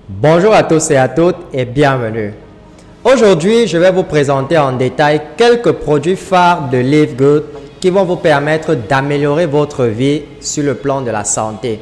Bonjour à tous et à toutes et bienvenue. Aujourd'hui, je vais vous présenter en détail quelques produits phares de Live Good qui vont vous permettre d'améliorer votre vie sur le plan de la santé.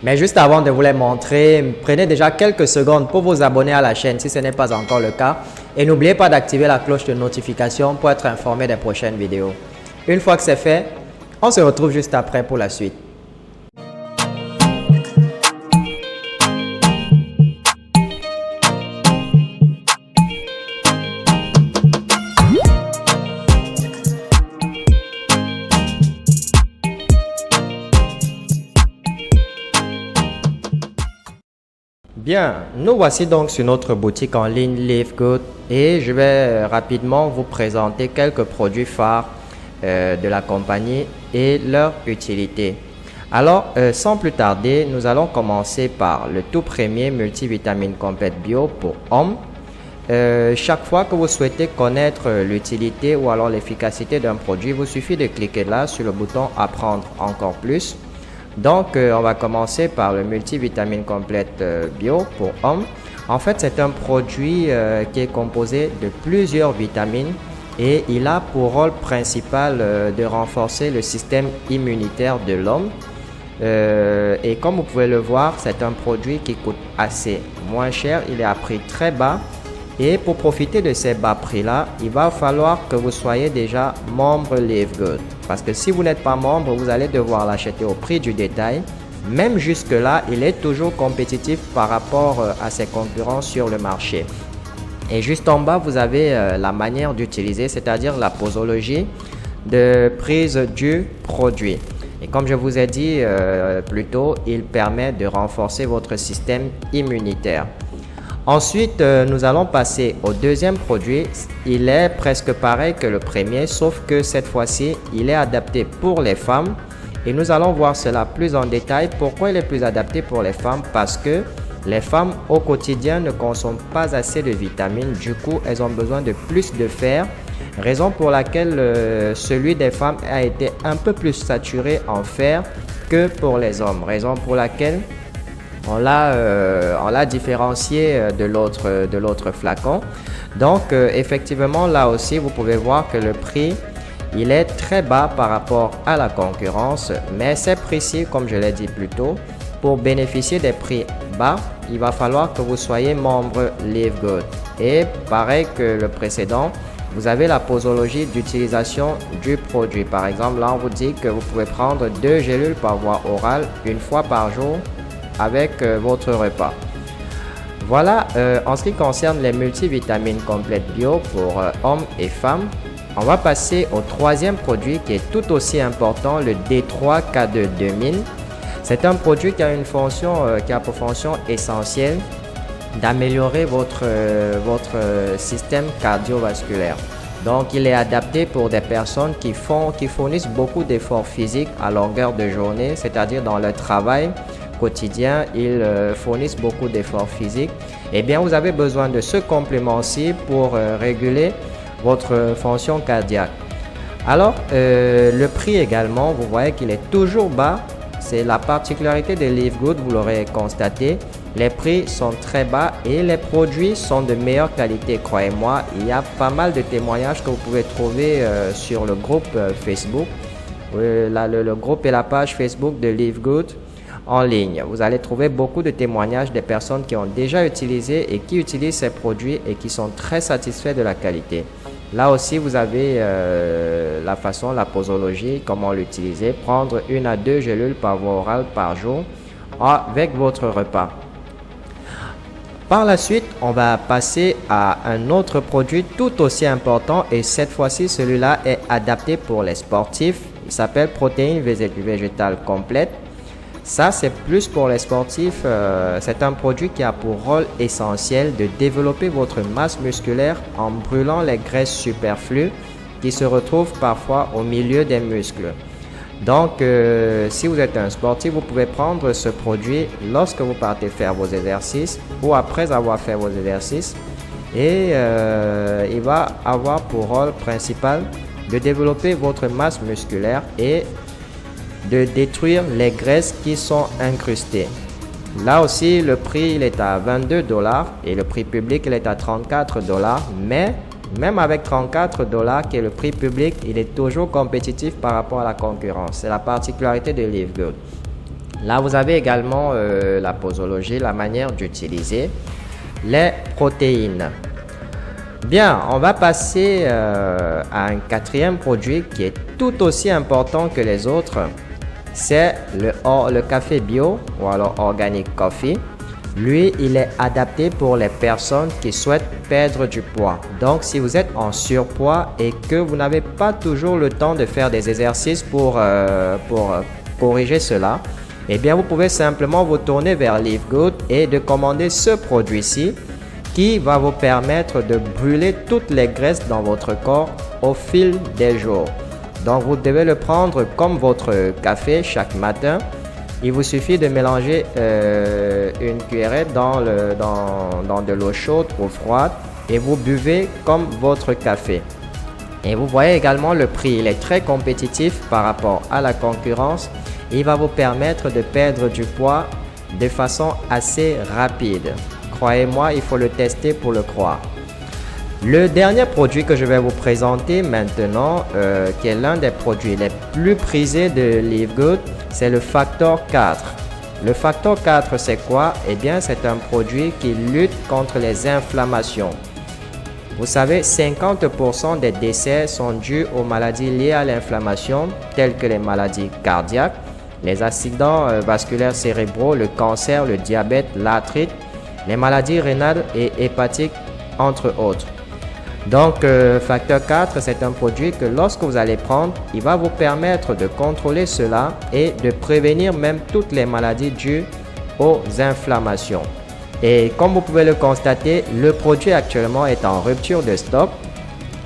Mais juste avant de vous les montrer, prenez déjà quelques secondes pour vous abonner à la chaîne si ce n'est pas encore le cas. Et n'oubliez pas d'activer la cloche de notification pour être informé des prochaines vidéos. Une fois que c'est fait, on se retrouve juste après pour la suite. Bien, nous voici donc sur notre boutique en ligne Live Good et je vais rapidement vous présenter quelques produits phares de la compagnie et leur utilité. Alors, sans plus tarder, nous allons commencer par le tout premier multivitamine complète bio pour hommes. Chaque fois que vous souhaitez connaître l'utilité ou alors l'efficacité d'un produit, il vous suffit de cliquer là sur le bouton apprendre encore plus. Donc, on va commencer par le multivitamine complète bio pour hommes. En fait, c'est un produit qui est composé de plusieurs vitamines et il a pour rôle principal de renforcer le système immunitaire de l'homme. Et comme vous pouvez le voir, c'est un produit qui coûte assez moins cher. Il est à prix très bas. Et pour profiter de ces bas prix-là, il va falloir que vous soyez déjà membre Live Good. Parce que si vous n'êtes pas membre, vous allez devoir l'acheter au prix du détail. Même jusque-là, il est toujours compétitif par rapport à ses concurrents sur le marché. Et juste en bas, vous avez la manière d'utiliser, c'est-à-dire la posologie de prise du produit. Et comme je vous ai dit plus tôt, il permet de renforcer votre système immunitaire. Ensuite, nous allons passer au deuxième produit. Il est presque pareil que le premier, sauf que cette fois-ci, il est adapté pour les femmes. Et nous allons voir cela plus en détail. Pourquoi il est plus adapté pour les femmes? Parce que les femmes au quotidien ne consomment pas assez de vitamines. Du coup, elles ont besoin de plus de fer. Raison pour laquelle celui des femmes a été un peu plus saturé en fer que pour les hommes. Raison pour laquelle on l'a différencié de l'autre flacon. Donc, effectivement, là aussi, vous pouvez voir que le prix, il est très bas par rapport à la concurrence. Mais c'est précis, comme je l'ai dit plus tôt, pour bénéficier des prix bas, il va falloir que vous soyez membre Live Good. Et pareil que le précédent, vous avez la posologie d'utilisation du produit. Par exemple, là, on vous dit que vous pouvez prendre 2 gélules par voie orale une fois par jour avec votre repas. Voilà, en ce qui concerne les multivitamines complètes bio pour hommes et femmes, on va passer au troisième produit qui est tout aussi important, le D3K2 2000. C'est un produit qui a une fonction, qui a pour fonction essentielle d'améliorer votre système cardiovasculaire. Donc, il est adapté pour des personnes qui fournissent beaucoup d'efforts physiques à longueur de journée, c'est-à-dire dans leur travail quotidien, ils fournissent beaucoup d'efforts physiques. Eh bien, vous avez besoin de ce complément-ci pour réguler votre fonction cardiaque. Alors, le prix également, vous voyez qu'il est toujours bas. C'est la particularité de Live Good, vous l'aurez constaté. Les prix sont très bas et les produits sont de meilleure qualité. Croyez-moi, il y a pas mal de témoignages que vous pouvez trouver sur le groupe Facebook. Le groupe et la page Facebook de Live Good en ligne. Vous allez trouver beaucoup de témoignages des personnes qui ont déjà utilisé et qui utilisent ces produits et qui sont très satisfaits de la qualité. Là aussi, vous avez la façon, la posologie, comment l'utiliser. Prendre 1 à 2 gélules par voie orale par jour avec votre repas. Par la suite, on va passer à un autre produit tout aussi important et cette fois-ci, celui-là est adapté pour les sportifs. Il s'appelle protéines végétales complètes. Ça, c'est plus pour les sportifs. C'est un produit qui a pour rôle essentiel de développer votre masse musculaire en brûlant les graisses superflues qui se retrouvent parfois au milieu des muscles. Donc, si vous êtes un sportif, vous pouvez prendre ce produit lorsque vous partez faire vos exercices ou après avoir fait vos exercices. Et il va avoir pour rôle principal de développer votre masse musculaire et de détruire les graisses qui sont incrustées. Là aussi, le prix il est à 22 dollars et le prix public il est à 34 dollars. Mais même avec 34 dollars qui est le prix public, il est toujours compétitif par rapport à la concurrence. C'est la particularité de Live Good. Là, vous avez également la posologie, la manière d'utiliser les protéines. Bien, on va passer à un quatrième produit qui est tout aussi important que les autres. C'est le café bio ou alors organic coffee. Lui, il est adapté pour les personnes qui souhaitent perdre du poids. Donc, si vous êtes en surpoids et que vous n'avez pas toujours le temps de faire des exercices pour corriger cela, eh bien, vous pouvez simplement vous tourner vers Live Good et de commander ce produit-ci qui va vous permettre de brûler toutes les graisses dans votre corps au fil des jours. Donc, vous devez le prendre comme votre café chaque matin. Il vous suffit de mélanger une cuillerée dans de l'eau chaude ou froide et vous buvez comme votre café. Et vous voyez également le prix, il est très compétitif par rapport à la concurrence. Il va vous permettre de perdre du poids de façon assez rapide. Croyez-moi, il faut le tester pour le croire. Le dernier produit que je vais vous présenter maintenant, qui est l'un des produits les plus prisés de Live Good, c'est le Factor 4. Le Factor 4, c'est quoi? Eh bien, c'est un produit qui lutte contre les inflammations. Vous savez, 50% des décès sont dus aux maladies liées à l'inflammation, telles que les maladies cardiaques, les accidents vasculaires cérébraux, le cancer, le diabète, l'arthrite, les maladies rénales et hépatiques, entre autres. Donc, Facteur 4, c'est un produit que lorsque vous allez prendre, il va vous permettre de contrôler cela et de prévenir même toutes les maladies dues aux inflammations. Et comme vous pouvez le constater, le produit actuellement est en rupture de stock.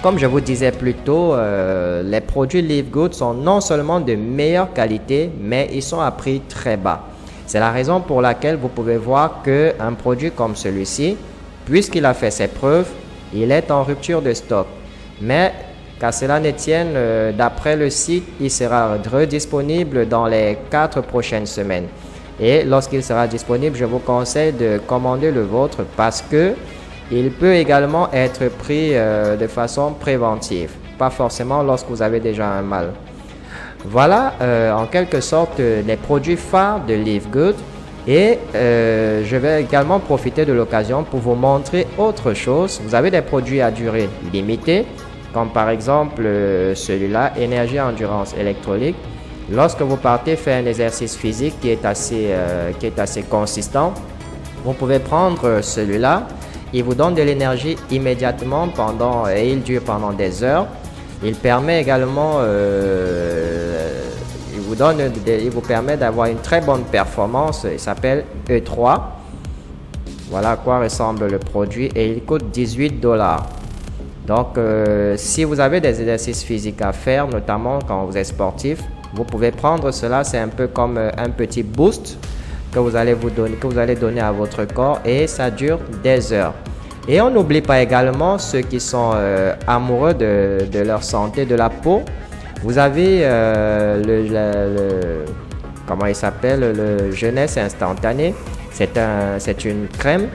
Comme je vous disais plus tôt, les produits Live Good sont non seulement de meilleure qualité, mais ils sont à prix très bas. C'est la raison pour laquelle vous pouvez voir qu'un produit comme celui-ci, puisqu'il a fait ses preuves, il est en rupture de stock. Mais qu'à cela ne tienne, d'après le site, il sera redisponible dans les 4 prochaines semaines. Et lorsqu'il sera disponible, je vous conseille de commander le vôtre parce que il peut également être pris de façon préventive, pas forcément lorsque vous avez déjà un mal. Voilà en quelque sorte les produits phares de Live Good. Et je vais également profiter de l'occasion pour vous montrer autre chose. Vous avez des produits à durée limitée, comme par exemple celui-là, Énergie Endurance Électrolyte. Lorsque vous partez faire un exercice physique qui est assez consistant, vous pouvez prendre celui-là. Il vous donne de l'énergie immédiatement et il dure pendant des heures. Il permet également il vous permet d'avoir une très bonne performance. Il s'appelle E3. Voilà à quoi ressemble le produit et il coûte 18 dollars. Donc, si vous avez des exercices physiques à faire, notamment quand vous êtes sportif, vous pouvez prendre cela. C'est un peu comme un petit boost que vous allez donner à votre corps et ça dure des heures. Et on n'oublie pas également ceux qui sont amoureux de leur santé, de la peau. Vous avez comment il s'appelle, le Jeunesse Instantané. C'est une crème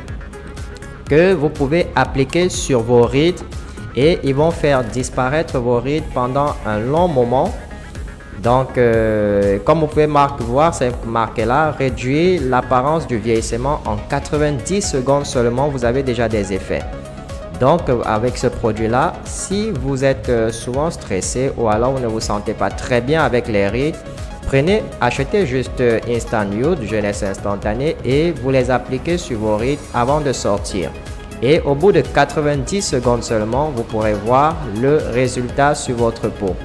que vous pouvez appliquer sur vos rides et ils vont faire disparaître vos rides pendant un long moment. Donc, comme vous pouvez voir, cette marque-là réduit l'apparence du vieillissement en 90 secondes seulement. Vous avez déjà des effets. Donc, avec ce produit-là, si vous êtes souvent stressé ou alors vous ne vous sentez pas très bien avec les rides, achetez juste Instant Youth, Jeunesse Instantanée et vous les appliquez sur vos rides avant de sortir. Et au bout de 90 secondes seulement, vous pourrez voir le résultat sur votre peau.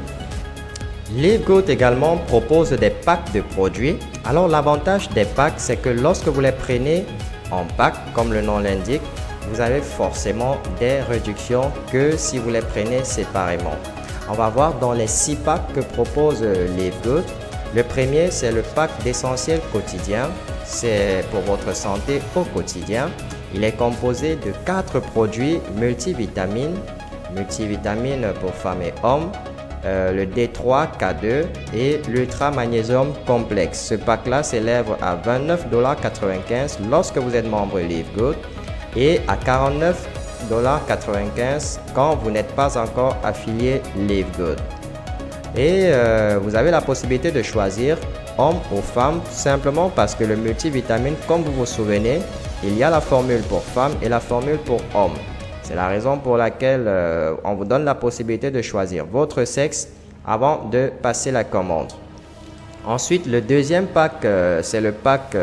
Live Good également propose des packs de produits. Alors, l'avantage des packs, c'est que lorsque vous les prenez en pack, comme le nom l'indique, vous avez forcément des réductions que si vous les prenez séparément. On va voir dans les 6 packs que propose Live Good. Le premier, c'est le pack d'essentiels quotidiens. C'est pour votre santé au quotidien. Il est composé de 4 produits multivitamines pour femmes et hommes, le D3K2 et l'Ultra Magnésium Complexe. Ce pack-là s'élève à $29,95 lorsque vous êtes membre Live Good et à $49,95 quand vous n'êtes pas encore affilié Live Good. Et vous avez la possibilité de choisir homme ou femme simplement parce que le multivitamine, comme vous vous souvenez, il y a la formule pour femme et la formule pour homme. C'est la raison pour laquelle on vous donne la possibilité de choisir votre sexe avant de passer la commande. Ensuite, le deuxième pack, c'est le pack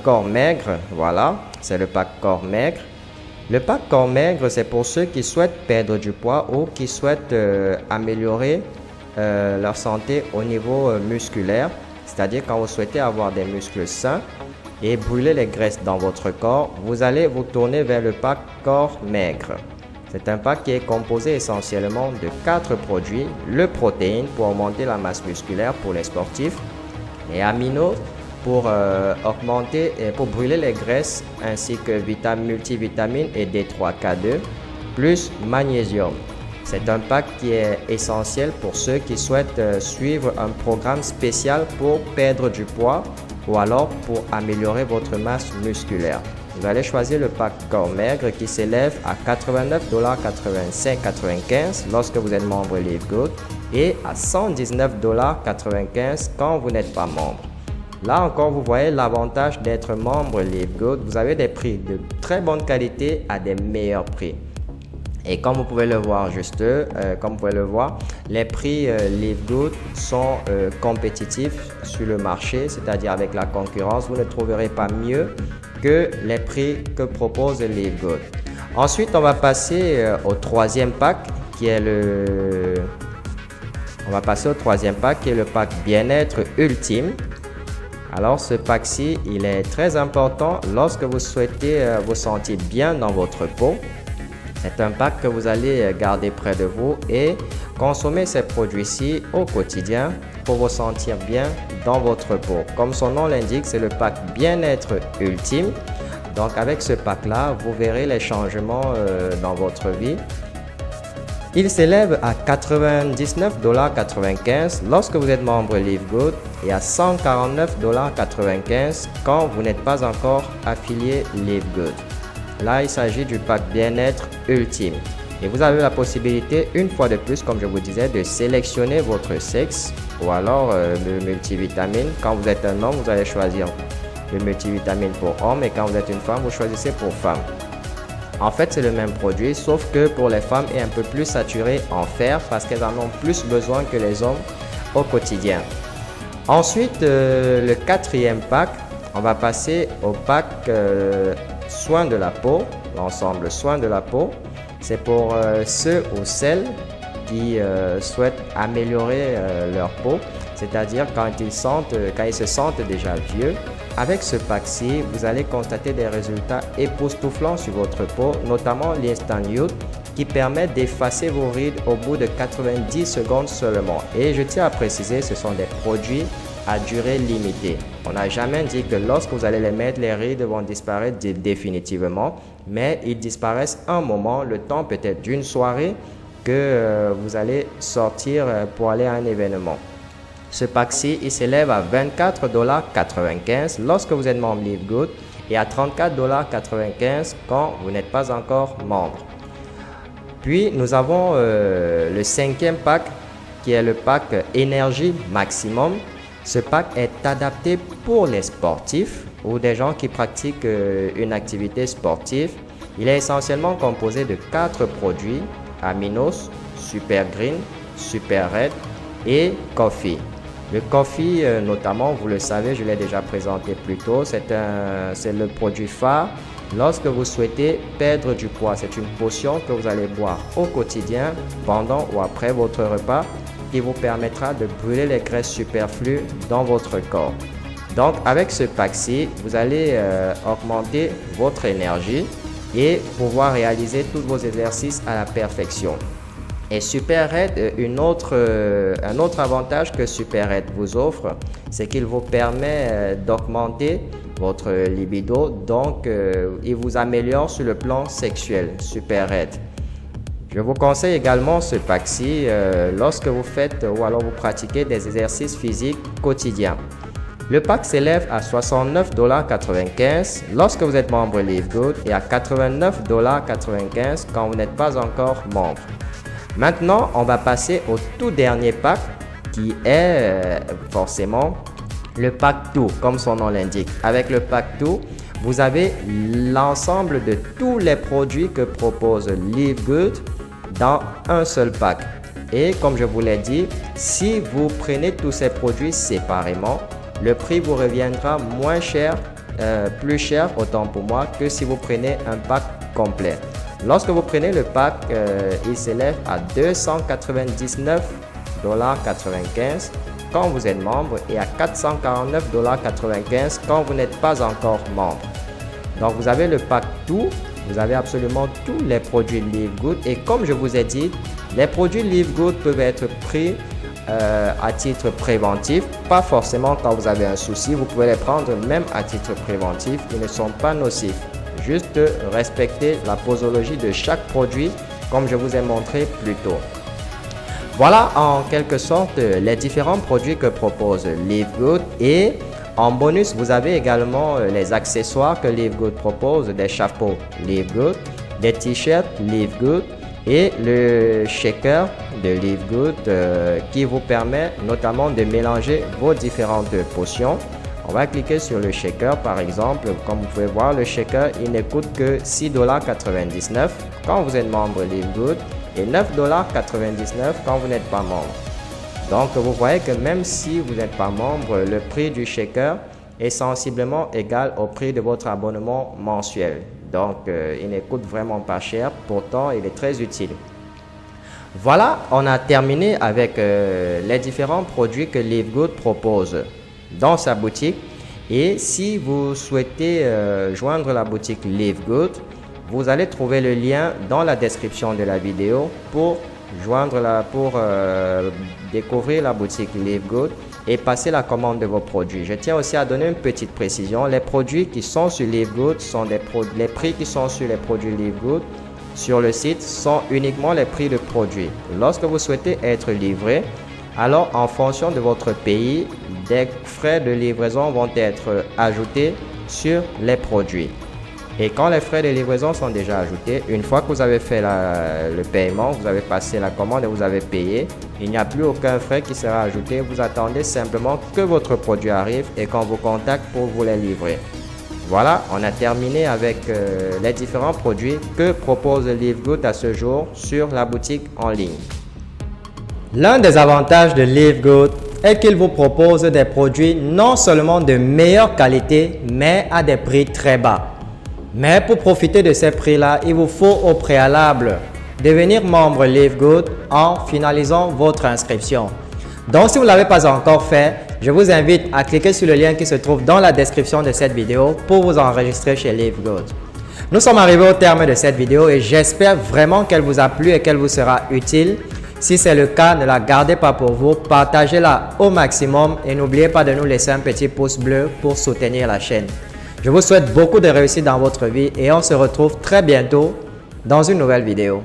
corps maigre. Voilà, c'est le pack corps maigre. Le pack corps maigre, c'est pour ceux qui souhaitent perdre du poids ou qui souhaitent améliorer leur santé au niveau musculaire. C'est-à-dire quand vous souhaitez avoir des muscles sains et brûler les graisses dans votre corps, vous allez vous tourner vers le pack corps maigre. C'est un pack qui est composé essentiellement de 4 produits. Le protéine pour augmenter la masse musculaire pour les sportifs, les aminos pour augmenter et pour brûler les graisses, ainsi que multivitamines et D3K2, plus magnésium. C'est un pack qui est essentiel pour ceux qui souhaitent suivre un programme spécial pour perdre du poids ou alors pour améliorer votre masse musculaire. Vous allez choisir le pack corps maigre qui s'élève à $89,95 lorsque vous êtes membre Live Good et à $119,95 quand vous n'êtes pas membre. Là encore, vous voyez l'avantage d'être membre Live Good. Vous avez des prix de très bonne qualité à des meilleurs prix. Et comme vous pouvez le voir les prix Live Good sont compétitifs sur le marché, c'est-à-dire avec la concurrence, vous ne trouverez pas mieux que les prix que propose Live Good. Ensuite, on va passer au troisième pack qui est le pack bien-être ultime. Alors ce pack-ci, il est très important lorsque vous souhaitez vous sentir bien dans votre peau. C'est un pack que vous allez garder près de vous et consommer ces produits-ci au quotidien pour vous sentir bien dans votre peau. Comme son nom l'indique, c'est le pack bien-être ultime. Donc avec ce pack-là, vous verrez les changements dans votre vie. Il s'élève à $99,95 lorsque vous êtes membre Live Good et à $149,95 quand vous n'êtes pas encore affilié Live Good. Là, il s'agit du pack bien-être ultime. Et vous avez la possibilité, une fois de plus, comme je vous disais, de sélectionner votre sexe ou alors le multivitamine. Quand vous êtes un homme, vous allez choisir le multivitamine pour homme et quand vous êtes une femme, vous choisissez pour femme. En fait, c'est le même produit, sauf que pour les femmes, il est un peu plus saturé en fer parce qu'elles en ont plus besoin que les hommes au quotidien. Ensuite, le quatrième pack, on va passer au pack soins de la peau, l'ensemble soins de la peau. C'est pour ceux ou celles qui souhaitent améliorer leur peau, c'est-à-dire quand ils se sentent déjà vieux. Avec ce pack-ci, vous allez constater des résultats époustouflants sur votre peau, notamment l'Instant Youth qui permet d'effacer vos rides au bout de 90 secondes seulement. Et je tiens à préciser, ce sont des produits à durée limitée. On n'a jamais dit que lorsque vous allez les mettre, les rides vont disparaître définitivement, mais ils disparaissent un moment, le temps peut-être d'une soirée que vous allez sortir pour aller à un événement. Ce pack-ci, il s'élève à $24,95 lorsque vous êtes membre Live Good et à $34,95 quand vous n'êtes pas encore membre. Puis, nous avons le cinquième pack qui est le pack Énergie Maximum. Ce pack est adapté pour les sportifs ou des gens qui pratiquent une activité sportive. Il est essentiellement composé de 4 produits, Aminos, Super Green, Super Red et Coffee. Le coffee, notamment, vous le savez, je l'ai déjà présenté plus tôt, c'est le produit phare lorsque vous souhaitez perdre du poids. C'est une potion que vous allez boire au quotidien, pendant ou après votre repas, qui vous permettra de brûler les graisses superflues dans votre corps. Donc, avec ce pack-ci, vous allez augmenter votre énergie et pouvoir réaliser tous vos exercices à la perfection. Et Super Red, un autre avantage que Super Red vous offre, c'est qu'il vous permet d'augmenter votre libido, donc il vous améliore sur le plan sexuel, Super Red. Je vous conseille également ce pack-ci lorsque vous faites ou alors vous pratiquez des exercices physiques quotidiens. Le pack s'élève à $69,95 lorsque vous êtes membre Live Good et à $89,95 quand vous n'êtes pas encore membre. Maintenant, on va passer au tout dernier pack qui est forcément le pack 2 comme son nom l'indique. Avec le pack 2, vous avez l'ensemble de tous les produits que propose Live Good dans un seul pack. Et comme je vous l'ai dit, si vous prenez tous ces produits séparément, le prix vous reviendra moins cher, plus cher autant pour moi que si vous prenez un pack complet. Lorsque vous prenez le pack, il s'élève à $299,95 quand vous êtes membre et à $449,95 quand vous n'êtes pas encore membre. Donc vous avez le pack tout, vous avez absolument tous les produits Live Good et comme je vous ai dit, les produits Live Good peuvent être pris à titre préventif, pas forcément quand vous avez un souci, vous pouvez les prendre même à titre préventif, ils ne sont pas nocifs. Juste respecter la posologie de chaque produit comme je vous ai montré plus tôt. Voilà en quelque sorte les différents produits que propose Live Good et en bonus vous avez également les accessoires que Live Good propose, des chapeaux Live Good, des t-shirts Live Good et le shaker de Live Good qui vous permet notamment de mélanger vos différentes potions. On va cliquer sur le shaker par exemple, comme vous pouvez voir le shaker il ne coûte que $6,99 quand vous êtes membre Live Good et $9,99 quand vous n'êtes pas membre. Donc vous voyez que même si vous n'êtes pas membre, le prix du shaker est sensiblement égal au prix de votre abonnement mensuel. Donc il ne coûte vraiment pas cher, pourtant il est très utile. Voilà, on a terminé avec les différents produits que Live Good propose dans sa boutique. Et si vous souhaitez joindre la boutique Live Good, vous allez trouver le lien dans la description de la vidéo pour découvrir la boutique Live Good et passer la commande de vos produits. Je tiens aussi à donner une petite précision. Les produits qui sont sur Live Good sont les prix qui sont sur les produits Live Good sur le site sont uniquement les prix de produits. Lorsque vous souhaitez être livré, alors en fonction de votre pays, des frais de livraison vont être ajoutés sur les produits. Et quand les frais de livraison sont déjà ajoutés, une fois que vous avez fait le paiement, vous avez passé la commande et vous avez payé, il n'y a plus aucun frais qui sera ajouté. Vous attendez simplement que votre produit arrive et qu'on vous contacte pour vous les livrer. Voilà, on a terminé avec les différents produits que propose Live Good à ce jour sur la boutique en ligne. L'un des avantages de Live Good est qu'il vous propose des produits non seulement de meilleure qualité, mais à des prix très bas. Mais pour profiter de ces prix-là, il vous faut au préalable devenir membre Live Good en finalisant votre inscription. Donc, si vous ne l'avez pas encore fait, je vous invite à cliquer sur le lien qui se trouve dans la description de cette vidéo pour vous enregistrer chez Live Good. Nous sommes arrivés au terme de cette vidéo et j'espère vraiment qu'elle vous a plu et qu'elle vous sera utile. Si c'est le cas, ne la gardez pas pour vous, partagez-la au maximum et n'oubliez pas de nous laisser un petit pouce bleu pour soutenir la chaîne. Je vous souhaite beaucoup de réussite dans votre vie et on se retrouve très bientôt dans une nouvelle vidéo.